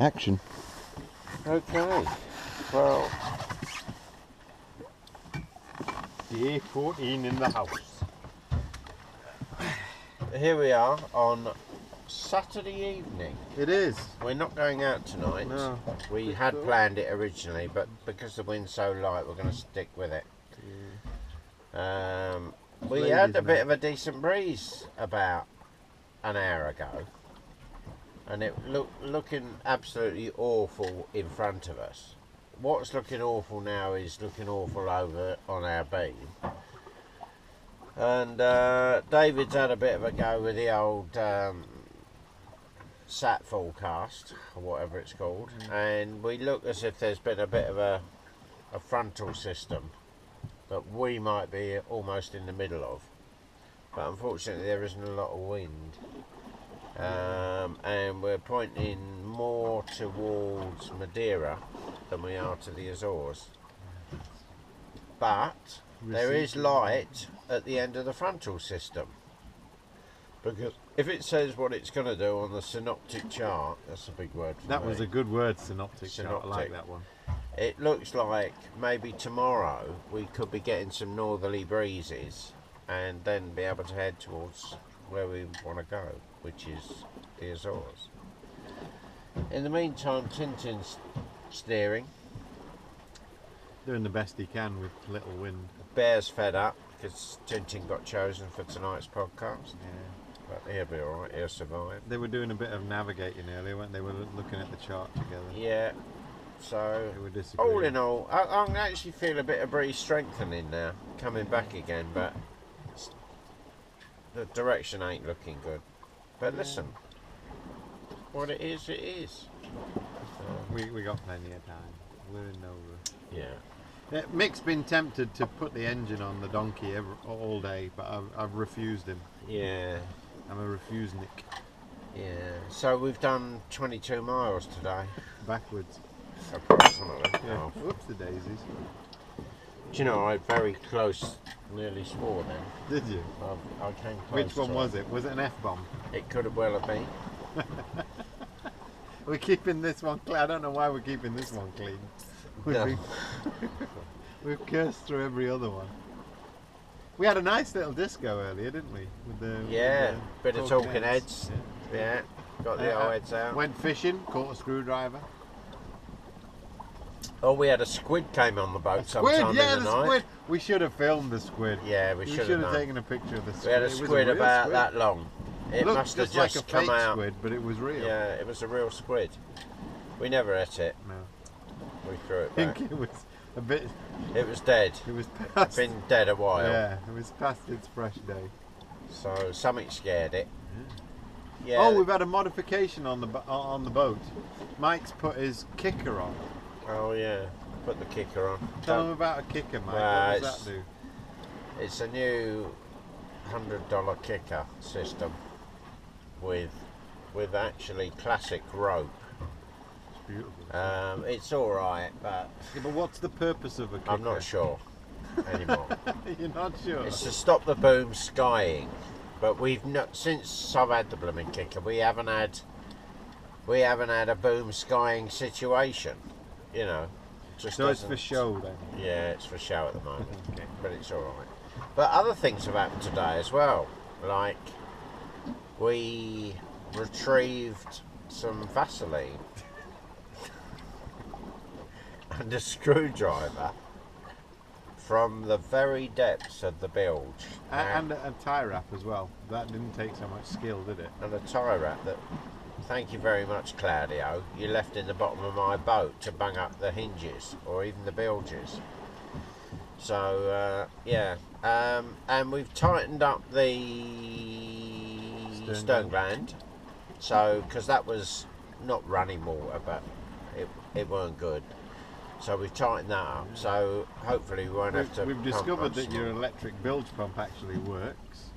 Action. Okay, well, year 14 in the house. Here we are on Saturday evening. It is. We're not going out tonight. No. We had planned it originally, but because the wind's so light, we're going to stick with it. We had a bit of a decent breeze about an hour ago, and it looking absolutely awful in front of us. What's looking awful now is looking awful over on our beam. And David's had a bit of a go with the old sat forecast, or whatever it's called, and we look as if there's been a bit of a frontal system that we might be almost in the middle of. But unfortunately there isn't a lot of wind. And we're pointing more towards Madeira than we are to the Azores. But there is light at the end of the frontal system. Because if it says what it's going to do on the synoptic chart, that's a big word for me. That was a good word, synoptic chart. I like that one. It looks like maybe tomorrow we could be getting some northerly breezes and then be able to head towards where we want to go, which is the Azores. In the meantime, Tintin's steering. Doing the best he can with little wind. Bear's fed up because Tintin got chosen for tonight's podcast. Yeah. But he'll be alright, he'll survive. They were doing a bit of navigating earlier, weren't they? Were looking at the chart together. Yeah. So, They were disagreeing. all in all, I can actually feel a bit of breeze strengthening now, coming back again, but the direction ain't looking good. But listen, what it is, it is. We got plenty of time. We're in no rush. Yeah. Mick's been tempted to put the engine on the donkey all day, but I've refused him. Yeah. I'm a refusenick. Yeah. So we've done 22 miles today. Backwards. Approximately. Yeah. Oh. Whoops, the daisies. Do you know, I very close, nearly swore then. Did you? I came close. Which one was it? Was it an F-bomb? It could have well have been. We're keeping this one clean. I don't know why we're keeping this one clean. We've cursed through every other one. We had a nice little disco earlier, didn't we? With the bit of talking heads. Yeah, got the old heads out. Went fishing, caught a screwdriver. Oh, we had a squid came on the boat sometime Squid, yeah, in the the night. squid. We should have filmed the squid. Yeah, we should have taken a picture of the squid. We had a squid about squid. that long. It Looked must have just just like a come fake out. squid, but it was real. Yeah, it was a real squid. We never ate it. No. We threw it I back. think it was a bit. It was dead. It was It's past. been dead a while. Yeah, it was past its fresh day. So something scared it. Yeah. Oh, we've had a modification on the boat. Mike's put his kicker on. Oh yeah. Put the kicker on. Tell him about a kicker, Mike. Well, what does that do? It's a new $100 kicker system with actually classic rope. It's beautiful. It's all right, but Yeah, but what's the purpose of a kicker? I'm not sure anymore. You're not sure? It's to stop the boom skying, but we've not since I've had the blooming kicker. We haven't had a boom skying situation. You know. Just So it's doesn't- for show then? Yeah, it's for show at the moment, Okay. but it's all right. But other things have happened today as well. Like we retrieved some Vaseline and a screwdriver from the very depths of the bilge. And a tie wrap as well. That didn't take so much skill, did it? And a tie wrap that, thank you very much, Claudio, you left in the bottom of my boat to bung up the hinges or even the bilges. So, and we've tightened up the stern gland. So, because that was not running water, but it weren't good. So we've tightened that up. So hopefully we won't have to. We've pump discovered that much your more. electric bilge pump actually works,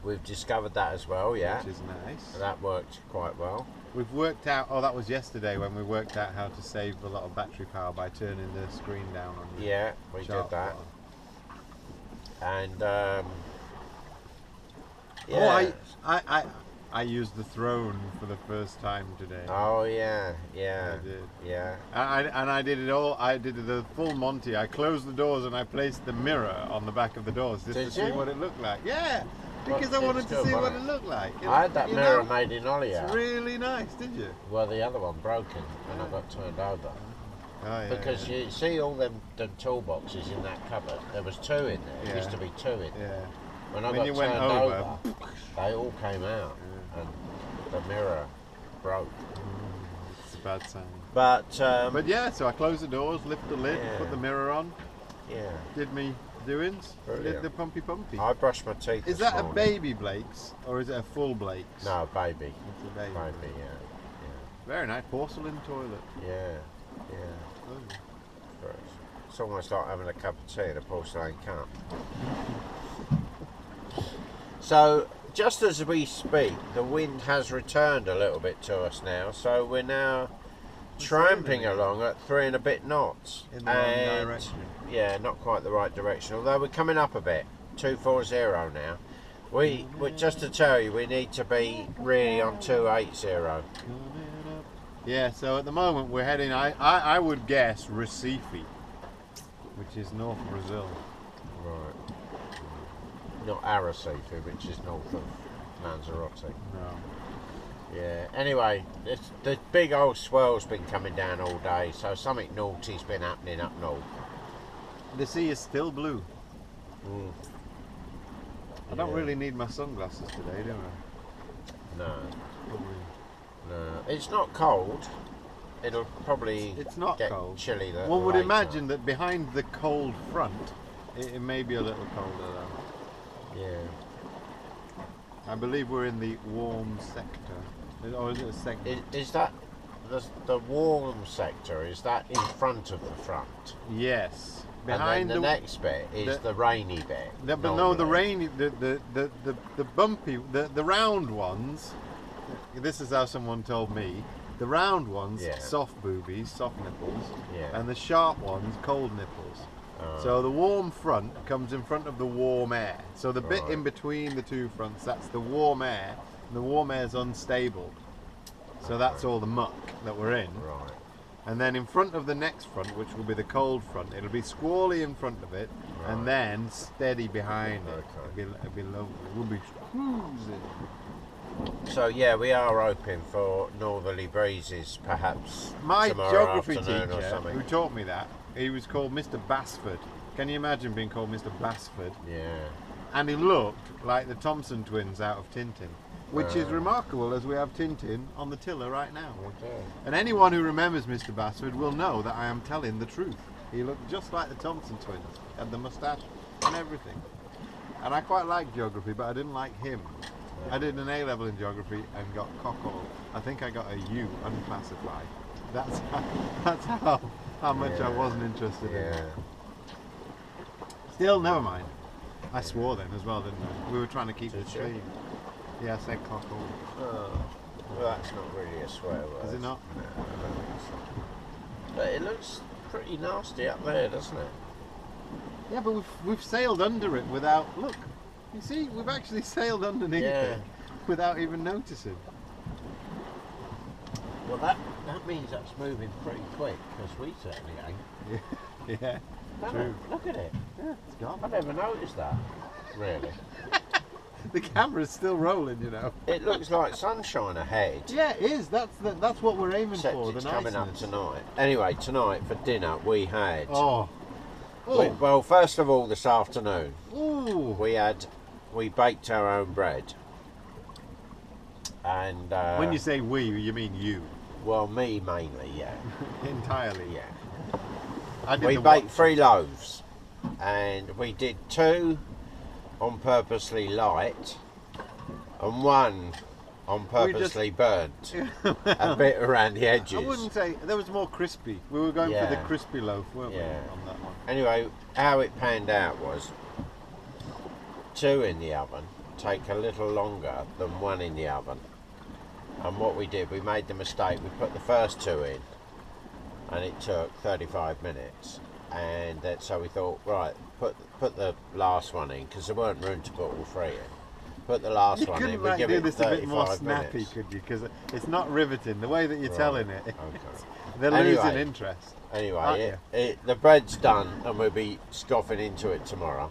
We've discovered that as well, yeah. which is nice. That worked quite well. We've worked out. Oh, that was yesterday when we worked out how to save a lot of battery power by turning the screen down on the Yeah, we did chart that. bar. And Oh, yeah, I used the throne for the first time today. Oh yeah, yeah. I did. Yeah. And I did it all. I did the full Monty. I closed the doors and I placed the mirror on the back of the doors just Did to see you? what it looked like. Yeah, because Well, I wanted it's to good, see what wasn't it it? looked like. I had that You mirror know, made in Ollie. It's really nice, did you? Well, the other one broken and I got turned over. Oh, yeah, Because yeah. you see all them toolboxes in that cupboard. There was 2 in there. Yeah. There used to be 2 in there. Yeah. When I When got you turned went over, they all came out and the mirror broke. it's a bad sign. But yeah, so I closed the doors, lifted the lid, Yeah. put the mirror on, yeah, did me doings, Brilliant. did the pumpy. I brushed my teeth. Is this that a morning. baby Blake's or is it a full Blake's? No, baby. It's a baby. Baby, yeah. Very nice porcelain toilet. Yeah, yeah. Lovely. It's almost like having a cup of tea in a porcelain cup. So, just as we speak, the wind has returned a little bit to us now, so we're now tramping along at 3 and a bit knots. In the wrong direction. Yeah, not quite the right direction, although we're coming up a bit. 240 now. We just to tell you, we need to be really on 280. Yeah, so at the moment we're heading, I would guess Recife, which is North Brazil. Right. Not Arrecife, which is north of Lanzarote. No. Yeah. Anyway, the big old swell's been coming down all day, so something naughty's been happening up north. The sea is still blue. Mm. I don't Yeah. really need my sunglasses today, do I? No, Probably. no. It's not cold. It'll probably It's not get cold. chilly. One would later. imagine that behind the cold front, it may be a little colder though. Yeah. I believe we're in the warm sector. Or is it a segment? Is that the warm sector? Is that in front of the front? Yes. And Behind then the next bit is the rainy bit. But no, the normally. rainy, the bumpy, the round ones. This is how someone told me. The round ones, Yeah. soft boobies, soft nipples, Yeah. and the sharp ones, cold nipples. So the warm front comes in front of the warm air. So the bit Right. in between the two fronts, that's the warm air. And the warm air is unstable. So that's all the muck that we're in. Right. And then in front of the next front, which will be the cold front, it'll be squally in front of it, Right. and then steady behind it. Okay. It'll be lovely. We'll be cruising. So yeah, we are hoping for northerly breezes, perhaps My tomorrow geography afternoon or teacher, something. who taught me that, he was called Mr. Basford. Can you imagine being called Mr. Basford? Yeah. And he looked like the Thompson twins out of Tintin, which is remarkable as we have Tintin on the tiller right now. Okay. And anyone who remembers Mr. Basford will know that I am telling the truth. He looked just like the Thompson twins, had the moustache and everything. And I quite liked geography, but I didn't like him. I did an A level in geography and got cockle. I think I got a U, unclassified. That's how much I wasn't interested in it. Yeah. Still, never mind. I swore then as well, didn't I? We were trying to keep Did it you? clean. Yeah, I said cockle. Oh, well, that's not really a swear word. Is it not? No, I don't think so. But it looks pretty nasty up there, doesn't it? Yeah, but we've sailed under it without. Look, you see, we've actually sailed underneath Yeah. it without even noticing. Well, that means that's moving pretty quick, because we certainly ain't. Yeah, No, true. look at it. Yeah, it's gone. I never noticed that, really. The camera's still rolling, you know. It looks like sunshine ahead. Yeah, it is. That's what we're aiming Except for. it's The coming up niceness. tonight. Anyway, tonight for dinner we had... Oh. Well, first of all, this afternoon, Ooh. we baked our own bread. And... When you say we, you mean you. well, me mainly, yeah. Entirely. Yeah. I did We the baked what? 3 loaves, and we did 2 on purposely light, and 1 on purposely burnt, a bit around the edges. I wouldn't say there was more crispy. We were going for the Yeah. crispy loaf, weren't Yeah. we, on that one? Anyway, how it panned out was 2 in the oven take a little longer than 1 in the oven. And what we did, we made the mistake, we put the first 2 in, and it took 35 minutes. And then, so we thought, right, put the last one in, because there weren't room to put all 3 in. Put the last You one couldn't in. We like give do it this a bit more 35 snappy, minutes. could you? Because it's not riveting. The way that you're telling it, Okay. they're Anyway. losing interest. Aren't Anyway, the bread's done and we'll be scoffing into it tomorrow.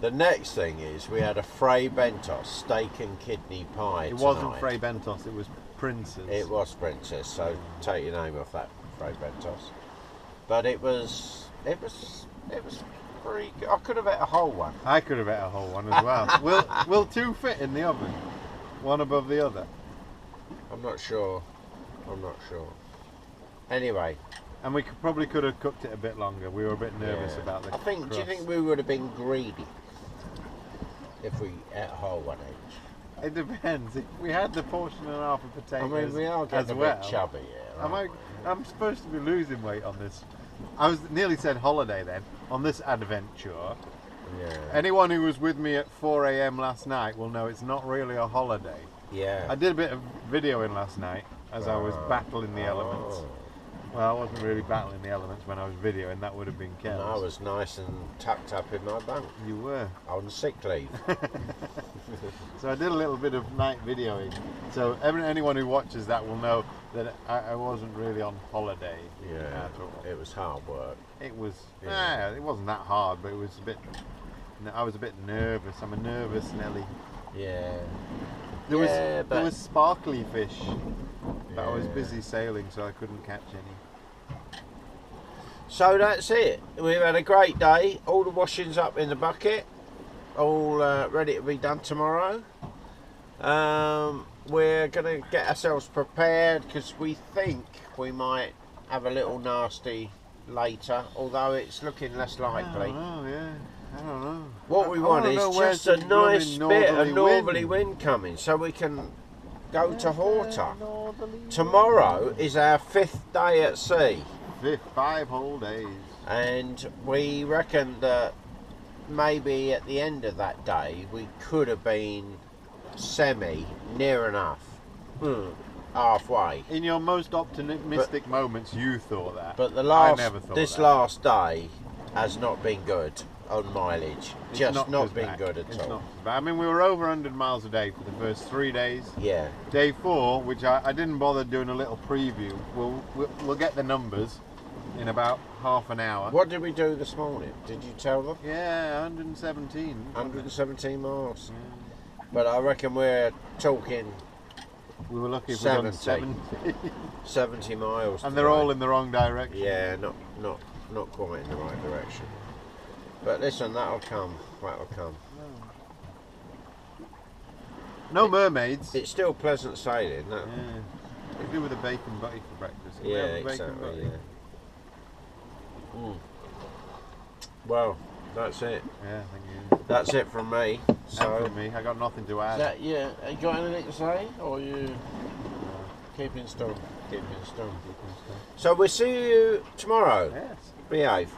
The next thing is we had a Fray Bentos steak and kidney pie It tonight. wasn't Fray Bentos, it was Prince's. It was Princess, so take your name off that, Fray Bentos. But it was pretty good. I could have ate a whole one. I could have ate a whole one as well. will two fit in the oven? One above the other? I'm not sure. Anyway, And we probably could have cooked it a bit longer. We were a bit nervous yeah. about the Do you crust. think we would have been greedy if we ate a whole one each? It depends. If we had the portion and a half of I potatoes mean, we are as getting a well. bit chubby here. I'm supposed to be losing weight on this. I was nearly said holiday then. On this adventure. Yeah. Anyone who was with me at 4 a.m. last night will know it's not really a holiday. Yeah. I did a bit of videoing last night as I was battling the elements. Oh. Well, I wasn't really battling the elements when I was videoing. That would have been And careless. I was nice and tucked up in my bunk You were. on sick leave. So I did a little bit of night videoing. So anyone who watches that will know that I wasn't really on holiday Yeah. at all. It was hard work. It was. Yeah. It wasn't that hard, but it was a bit. I was a bit nervous. I'm a nervous Nelly. Yeah. There but was sparkly fish, but I was Yeah. busy sailing, so I couldn't catch any. So that's it. We've had a great day. All the washing's up in the bucket. All ready to be done tomorrow. We're going to get ourselves prepared because we think we might have a little nasty later, although it's looking less likely. I don't know. What we I want wanna know is where's just a the nice blooming bit of northerly northerly wind. wind coming so we can go to Horta. Northerly Tomorrow is our 5th day at sea, wind. 5 whole days. and we reckon that maybe at the end of that day we could have been near enough, halfway. In your most optimistic moments, you thought that. But the I never thought this that. last day has not been good on mileage. It's Just not as been bad. good at It's all. not as bad. I mean, we were over 100 miles a day for the first 3 days. Yeah. Day 4, which I didn't bother doing a little preview. We'll get the numbers in about half an hour. What did we do this morning? Did you tell them? Yeah, 117. 117 miles. Yeah. But I reckon we're talking We were lucky if we done 70. 70. 70 miles. And they're all in the wrong direction. Yeah, not quite in the right direction. But listen, that'll come. No mermaids. It's still pleasant sailing. Yeah. Could do with a bacon butty for breakfast. Can we Yeah, have a bacon exactly. butty? Yeah. Well, that's it. Yeah, thank you. That's it from me. And So, from me, I got nothing to add. have you got anything to say, or you keeping stum? Keeping stum. So we'll see you tomorrow. Yes. Behave.